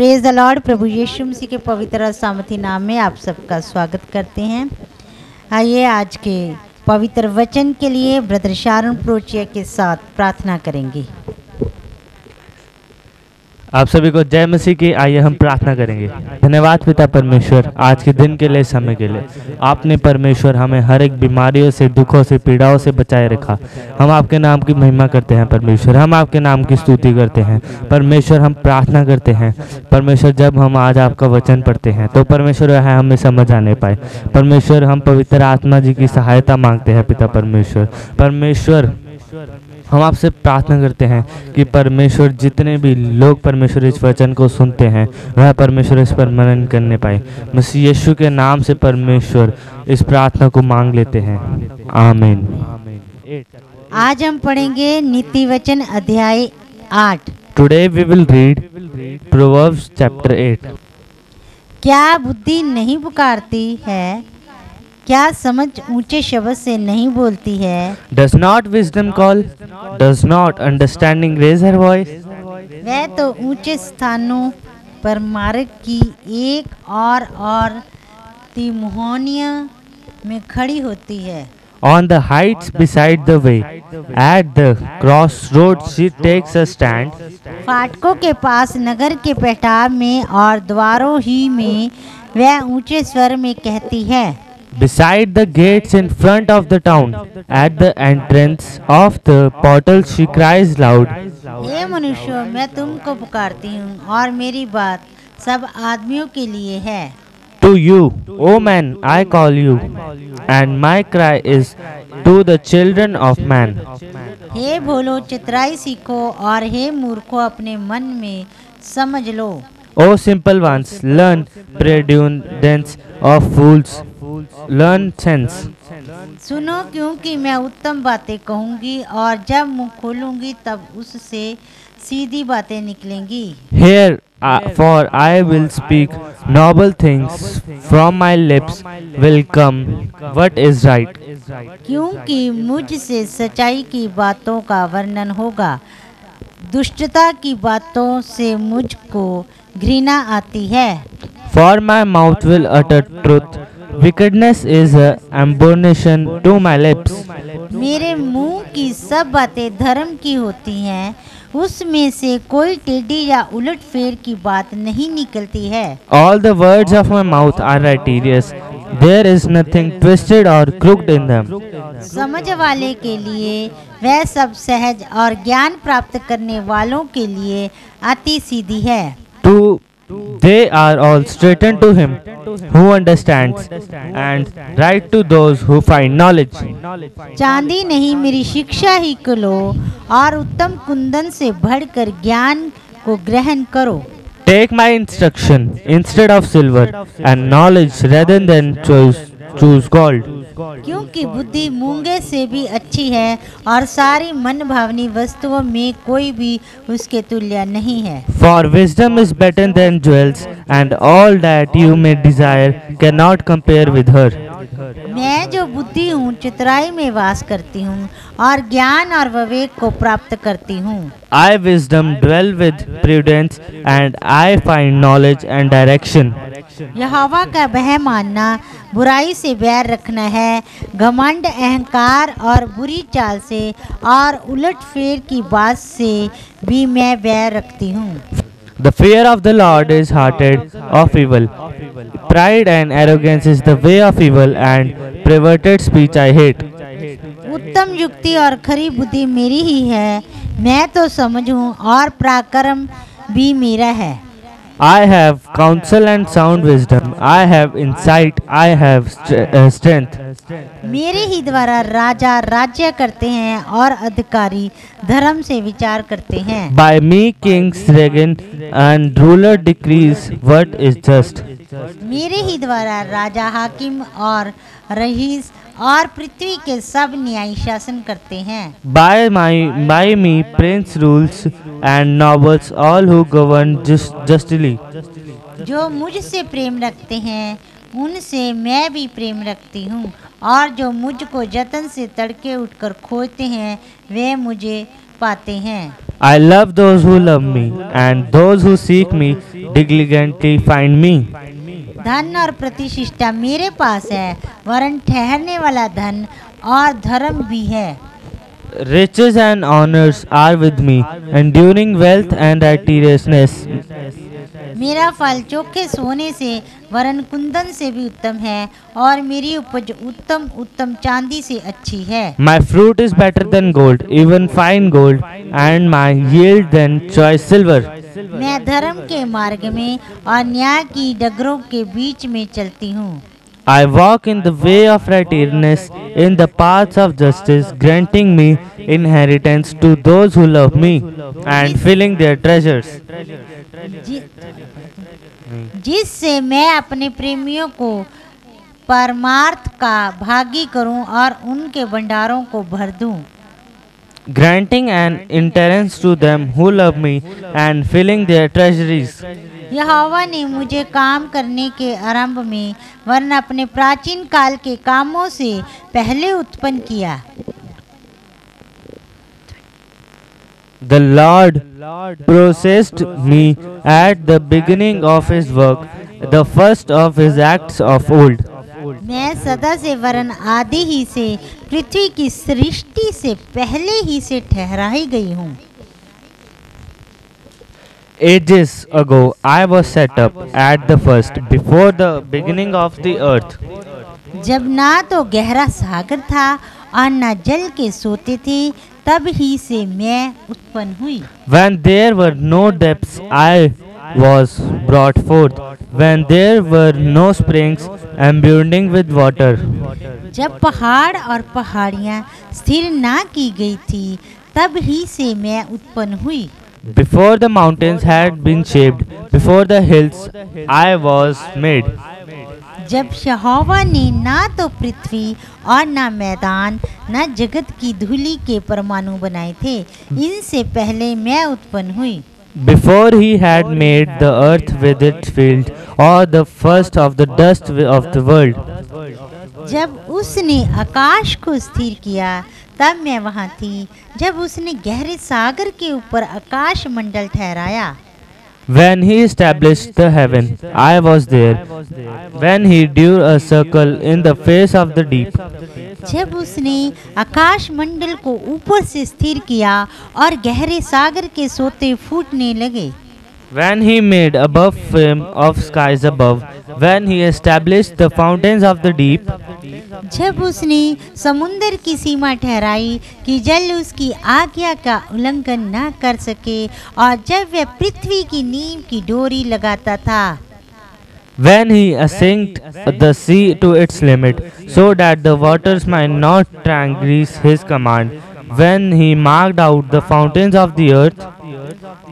Praise the Lord. प्रभु यीशु मसीह के पवित्र और सामर्थी नाम में आप सबका स्वागत करते हैं। आइए आज के पवित्र वचन के लिए ब्रदर शारोन प्रोचिया के साथ प्रार्थना करेंगे। आप सभी को जय मसीह की। आइए हम प्रार्थना करेंगे। धन्यवाद पिता परमेश्वर, आज के दिन के लिए, समय के लिए। आपने परमेश्वर हमें हर एक बीमारियों से, दुखों से, पीड़ाओं से बचाए रखा। हम आपके नाम की महिमा करते हैं परमेश्वर, हम आपके नाम की स्तुति करते हैं परमेश्वर। हम प्रार्थना करते हैं परमेश्वर, जब हम आज आपका वचन पढ़ते हैं तो परमेश्वर वह हमें समझ आने पाए परमेश्वर। हम पवित्र आत्मा जी की सहायता मांगते हैं पिता परमेश्वर। हम आपसे प्रार्थना करते हैं कि परमेश्वर जितने भी लोग परमेश्वर इस वचन को सुनते हैं वह परमेश्वर इस पर मनन करने पाए। मसीह यीशु के नाम से परमेश्वर इस प्रार्थना को मांग लेते हैं, आमीन। आज हम पढ़ेंगे नीति वचन अध्याय 8। Today we will read proverbs chapter 8। क्या बुद्धि नहीं पुकारती है? क्या समझ ऊंचे शब्द से नहीं बोलती है? Does not wisdom call? Does not understanding raise her voice? वह तो ऊंचे स्थानों पर मार्ग की एक और तिमुहोनिया में खड़ी होती है। On the heights beside the way, at the crossroads she takes a stand. फाटकों के पास, नगर के पहटाव में और द्वारों ही में वह ऊंचे स्वर में कहती है। Beside the gates in front of the town, at the entrance of the portals she cries loud. हे मनुष्यों, मैं तुमको पुकारती हूँ और मेरी बात सब आदमियों के लिए है। To you, O man, I call you, and my cry is to the children of man. हे भोलो, चितराई सीखो और हे मूर्खों, अपने मन में समझ लो। O simple ones, learn prudence of fools, learn sense. सुनो, क्योंकि मैं उत्तम बातें कहूँगी और जब मुंह खोलूँगी तब उससे सीधी बातें निकलेंगी। Hear, for I will speak noble things, from my lips will come what is right. क्योंकि मुझसे सच्चाई की बातों का वर्णन होगा, दुष्टता की बातों से मुझको घृणा आती है। For my mouth will utter truth, wickedness is an abomination to my lips. मेरे मुंह की सब बातें धर्म की होती हैं, उसमें से कोई टेढ़ी या उलट फेर की बात नहीं निकलती है। All the words of my mouth are righteous, there is nothing twisted or crooked in them. समझ वाले के लिए वह सब सहज और ज्ञान प्राप्त करने वालों के लिए अति सीधी है। They are all straightened to him who understands, and right to those who find knowledge. चांदी नहीं, मेरी शिक्षा ही को लो और उत्तम कुंदन से बढ़कर ज्ञान को ग्रहण करो। Take my instruction instead of silver, and knowledge rather than choose gold. क्योंकि बुद्धि मूंगे से भी अच्छी है और सारी मन भावनी वस्तुओं में कोई भी उसके तुल्य नहीं है। For wisdom is better than jewels, and all that you may desire cannot compare with her. मैं जो बुद्धि हूँ, चितराई में वास करती हूँ और ज्ञान और विवेक को प्राप्त करती हूँ। I wisdom dwell with prudence, and I find knowledge and direction. यहोवा का भय मानना बुराई से बैर रखना है, घमंड, अहंकार और बुरी चाल से और उलट फेर की बात से भी मैं बैर रखती हूँ। The fear of the Lord is hearted of evil. Pride and arrogance is the way of evil, and perverted speech I hate. उत्तम युक्ति और खरी बुद्धि मेरी ही है, मैं तो समझ हूँ और पराक्रम भी मेरा है। I have counsel and sound wisdom. I have insight. I have strength. मेरे ही द्वारा राजा राज्य करते हैं और अधिकारी धर्म से विचार करते हैं। By me kings reign and ruler decrees what is just. मेरे ही द्वारा राजा, हाकिम और रईस और पृथ्वी के सब न्यायी शासन करते हैं। By me prince rules and nobles all who govern justly. जो मुझसे प्रेम रखते हैं उनसे मैं भी प्रेम रखती हूँ, और जो मुझको जतन से तड़के उठकर खोजते हैं वे मुझे पाते हैं। I love those who love me, and those who seek me diligently find me. धन और प्रतिष्ठा मेरे पास है, वरन ठहरने वाला धन और धर्म भी है। Riches and honors are with me, enduring wealth and righteousness. मेरा फल चोखे सोने से वरन कुंदन से भी उत्तम है, और मेरी उपज उत्तम उत्तम चांदी से अच्छी है। My fruit is better than gold, even fine gold, and my yield than choice silver. मैं धर्म के मार्ग में और न्याय की डगरों के बीच में चलती हूँ। I walk in the way of righteousness, in the paths of justice, granting me inheritance to those who love me, and filling their treasures. जिससे मैं अपने प्रेमियों को परमार्थ का भागी करूं और उनके भंडारों को भर दूं। Granting an inheritance to them who love me, and filling their treasuries. यहोवा ने मुझे काम करने के आरंभ में वरन अपने प्राचीन काल के कामों से पहले उत्पन्न किया। The Lord possessed me at the beginning of his work, the first of his acts of old. मैं सदा से वरन आदि ही से पृथ्वी की सृष्टि से पहले ही से ठहराई गई हूँ। Ages ago I was set up at the first, before the beginning of the earth. जब ना तो गहरा सागर था और न जल के सोते थे, तब ही से मैं उत्पन्न हुई। When there were no depths I was brought forth, when there were no springs abounding with water. जब पहाड़ और पहाड़ियाँ स्थिर ना की गई थी, तब ही से मैं उत्पन्न हुई। Before the mountains had been shaped, before the hills I was made. जब यहोवा ने ना तो पृथ्वी और ना मैदान ना जगत की धूलि के परमाणु बनाए थे, इनसे पहले मैं उत्पन्न हुई। Before he had made the earth with its field, or the first of the dust of the world. जब उसने आकाश को स्थिर किया, तब मैं वहाँ थी। जब उसने गहरे सागर के ऊपर आकाश मंडल ठहराया। When he established the heaven, I was there. When he drew a circle in the face of the deep. जब उसने आकाश मंडल को ऊपर से स्थिर किया और गहरे सागर के सोते फूटने लगे। When he made above frame of skies above, when he established the fountains of the deep. जब उसने समुंदर की सीमा ठहराई कि जल उसकी आज्ञा का उल्लंघन न कर सके, और जब वह पृथ्वी की नींव की डोरी लगाता था। When he assigned the sea to its limit, so that the waters might not transgress his command, when he marked out the fountains of the earth.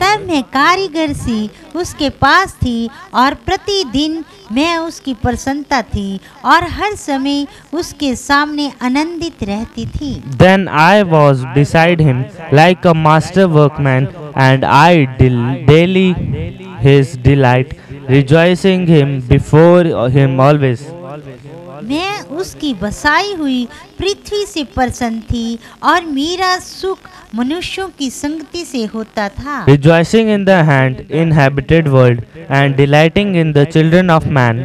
तब मैं कारीगर सी उसके पास थी, और प्रतिदिन मैं उसकी प्रसन्नता थी, और हर समय उसके सामने आनंदित रहती थी। Then I was beside him like a master workman, and I daily his delight, rejoicing him before him always. मैं उसकी बसाई हुई पृथ्वी से प्रसन्न थी, और मेरा सुख मनुष्यों की संगति से होता था। Rejoicing in the hand inhabited world, and delighting in the children of man.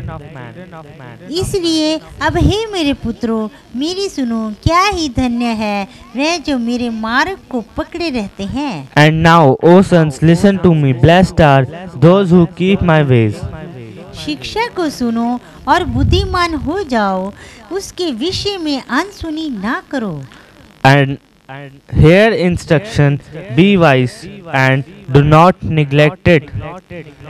इसलिए अब हे मेरे पुत्रों, मेरी सुनो, क्या ही धन्य है वे जो मेरे मार्ग को पकड़े रहते हैं। And now, O sons, listen to me. Blessed are those who keep my ways. शिक्षा को सुनो और बुद्धिमान हो जाओ, उसके विषय में अनसुनी ना करो। And hear instruction, be wise, and do not neglect it.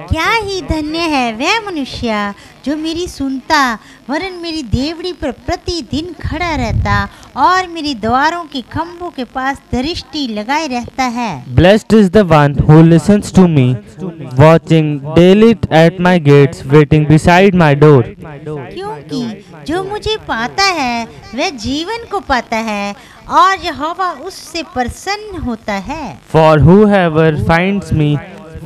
क्या ही धन्य है वह मनुष्य जो मेरी सुनता, वरन मेरी देवड़ी पर प्रतिदिन खड़ा रहता, और मेरे द्वारों के खंभों के पास दृष्टि लगाए रहता है। Blessed is the one who listens to me, watching daily at my gates, waiting beside my door. क्योंकि जो मुझे पाता है वह जीवन को पाता है, और यहोवा उससे प्रसन्न होता है। For whoever finds me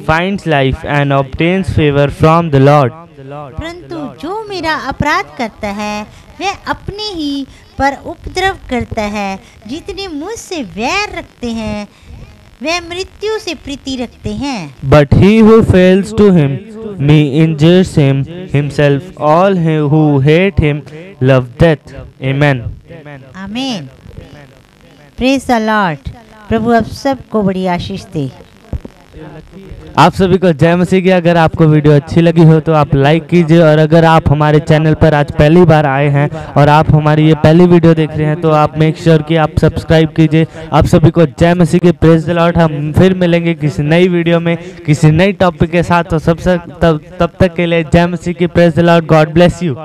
finds life and obtains favor from the Lord. परंतु जो मेरा अपराध करता है वह अपने ही पर उपद्रव करता है। जितने मुझसे वैर रखते हैं वह मृत्यु से प्रीति रखते हैं। But he who fails to him me injures him himself. All who hate him love death. Amen. आमीन। Praise the Lord. प्रभु आप सबको बड़ी आशीष दे। आप सभी को जय मसीह की। अगर आपको वीडियो अच्छी लगी हो तो आप लाइक कीजिए, और अगर आप हमारे चैनल पर आज पहली बार आए हैं और आप हमारी ये पहली वीडियो देख रहे हैं तो आप मेक श्योर कि आप सब्सक्राइब कीजिए। आप सभी को जय मसीह की। Praise the Lord. हम फिर मिलेंगे किसी नई वीडियो में किसी नई टॉपिक के साथ। तो तब तक के लिए जय मसीह की। Praise the Lord. God bless you.